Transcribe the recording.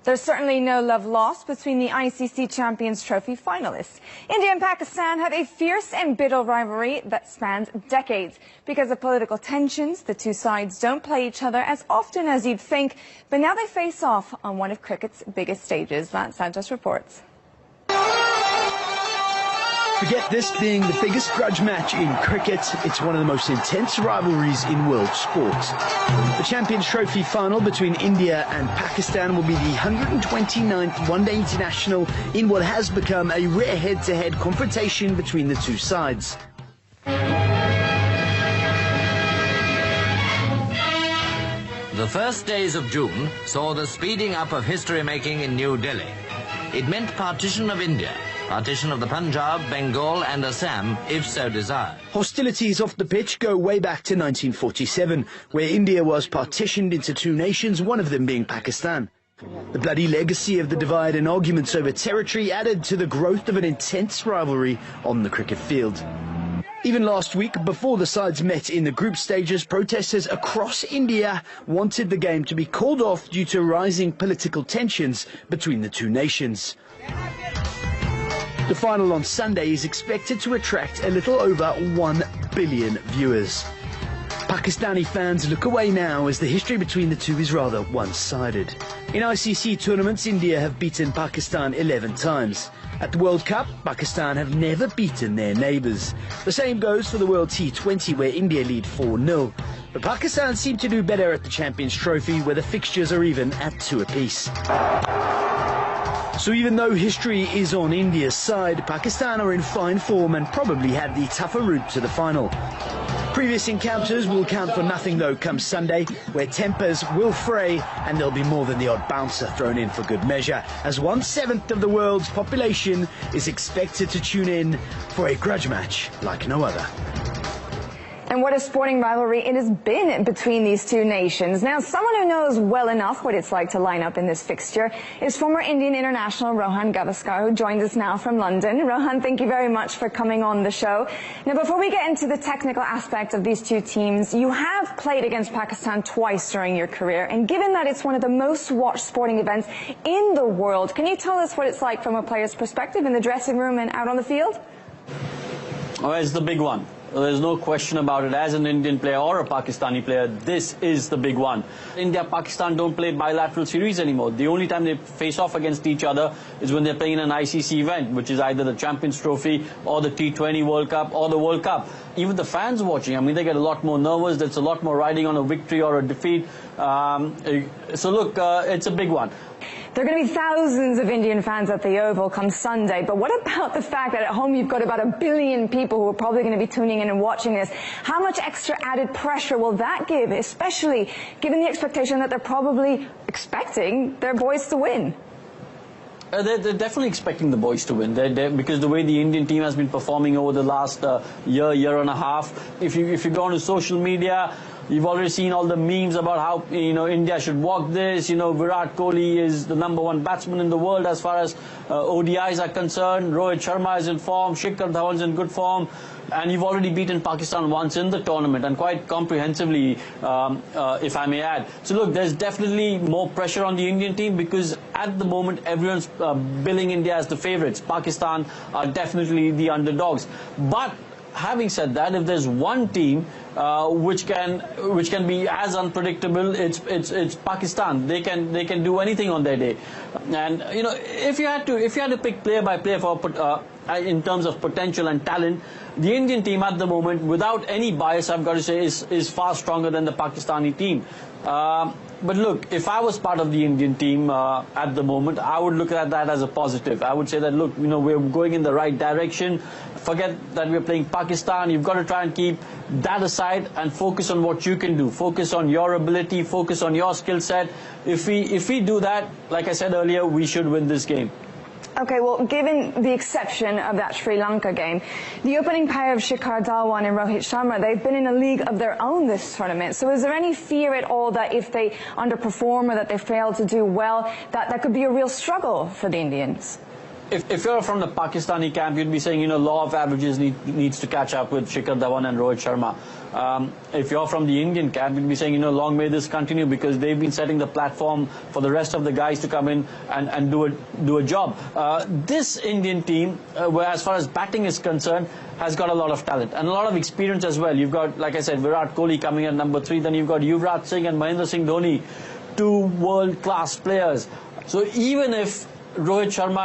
There's certainly no love lost between the ICC Champions Trophy finalists. India and Pakistan have a fierce and bitter rivalry that spans decades. Because of political tensions, the two sides don't play each other as often as you'd think, but now they face off on one of cricket's biggest stages. Lance Santos reports. Forget this being the biggest grudge match in cricket. It's one of the most intense rivalries in world sport. The Champions Trophy final between India and Pakistan will be the 129th one-day international in what has become a rare head-to-head confrontation between the two sides. The first days of June saw the speeding up of history-making in New Delhi. It meant partition of India, partition of the Punjab, Bengal and Assam, if so desired. Hostilities off the pitch go way back to 1947, where India was partitioned into two nations, one of them being Pakistan. The bloody legacy of the divide and arguments over territory added to the growth of an intense rivalry on the cricket field. Even last week, before the sides met in the group stages, protesters across India wanted the game to be called off due to rising political tensions between the two nations. The final on Sunday is expected to attract a little over 1 billion viewers. Pakistani fans look away now as the history between the two is rather one-sided. In ICC tournaments, India have beaten Pakistan 11 times. At the World Cup, Pakistan have never beaten their neighbours. The same goes for the World T20, where India lead 4-0. But Pakistan seem to do better at the Champions Trophy, where the fixtures are even at 2 apiece. So even though history is on India's side, Pakistan are in fine form and probably have the tougher route to the final. Previous encounters will count for nothing though come Sunday, where tempers will fray and there'll be more than the odd bouncer thrown in for good measure, as 1/7 of the world's population is expected to tune in for a grudge match like no other. And what a sporting rivalry it has been between these two nations. Now, someone who knows well enough what it's like to line up in this fixture is former Indian international Rohan Gavaskar, who joins us now from London. Rohan, thank you very much for coming on the show. Now, before we get into the technical aspect of these two teams, you have played against Pakistan twice during your career, and given that it's one of the most watched sporting events in the world, can you tell us what it's like from a player's perspective in the dressing room and out on the field? Oh, it's the big one. There's no question about it. As an Indian player or a Pakistani player, this is the big one. India-Pakistan don't play bilateral series anymore. The only time they face off against each other is when they're playing in an ICC event, which is either the Champions Trophy or the T20 World Cup or the World Cup. Even the fans watching, I mean, they get a lot more nervous. There's a lot more riding on a victory or a defeat. So look, it's a big one. There are going to be thousands of Indian fans at the Oval come Sunday, but what about the fact that at home you've got about 1 billion people who are probably going to be tuning in and watching this? How much extra added pressure will that give, especially given the expectation that they're probably expecting their boys to win? They're definitely expecting the boys to win, because the way the Indian team has been performing over the last year and a half. If you go on to social media, you've already seen all the memes about how India should walk this. Virat Kohli is the #1 batsman in the world as far as ODIs are concerned. Rohit Sharma is in form. Shikhar Dhawan's in good form. And you've already beaten Pakistan once in the tournament, and quite comprehensively, if I may add. So look, there's definitely more pressure on the Indian team, because at the moment everyone's billing India as the favourites. Pakistan are definitely the underdogs. But having said that, if there's one team which can be as unpredictable, it's Pakistan. They can do anything on their day. And if you had to pick player by player for in terms of potential and talent, the Indian team at the moment, without any bias, I've got to say, is far stronger than the Pakistani team. But look, if I was part of the Indian team at the moment, I would look at that as a positive. I would say that, look, we're going in the right direction. Forget that we're playing Pakistan. You've got to try and keep that aside and focus on what you can do. Focus on your ability. Focus on your skill set. If we do that, like I said earlier, we should win this game. Okay, well, given the exception of that Sri Lanka game, the opening pair of Shikhar Dhawan and Rohit Sharma, they've been in a league of their own this tournament. So is there any fear at all that if they underperform or that they fail to do well, that could be a real struggle for the Indians? If you're from the Pakistani camp, you'd be saying, you know, law of averages needs to catch up with Shikhar Dhawan and Rohit Sharma. If you're from the Indian camp, you'd be saying, you know, long may this continue, because they've been setting the platform for the rest of the guys to come in and do a job. This Indian team, where as far as batting is concerned, has got a lot of talent and a lot of experience as well. You've got, like I said, Virat Kohli coming at number 3. Then you've got Yuvraj Singh and Mahendra Singh Dhoni, 2 world-class players. So even if Rohit Sharma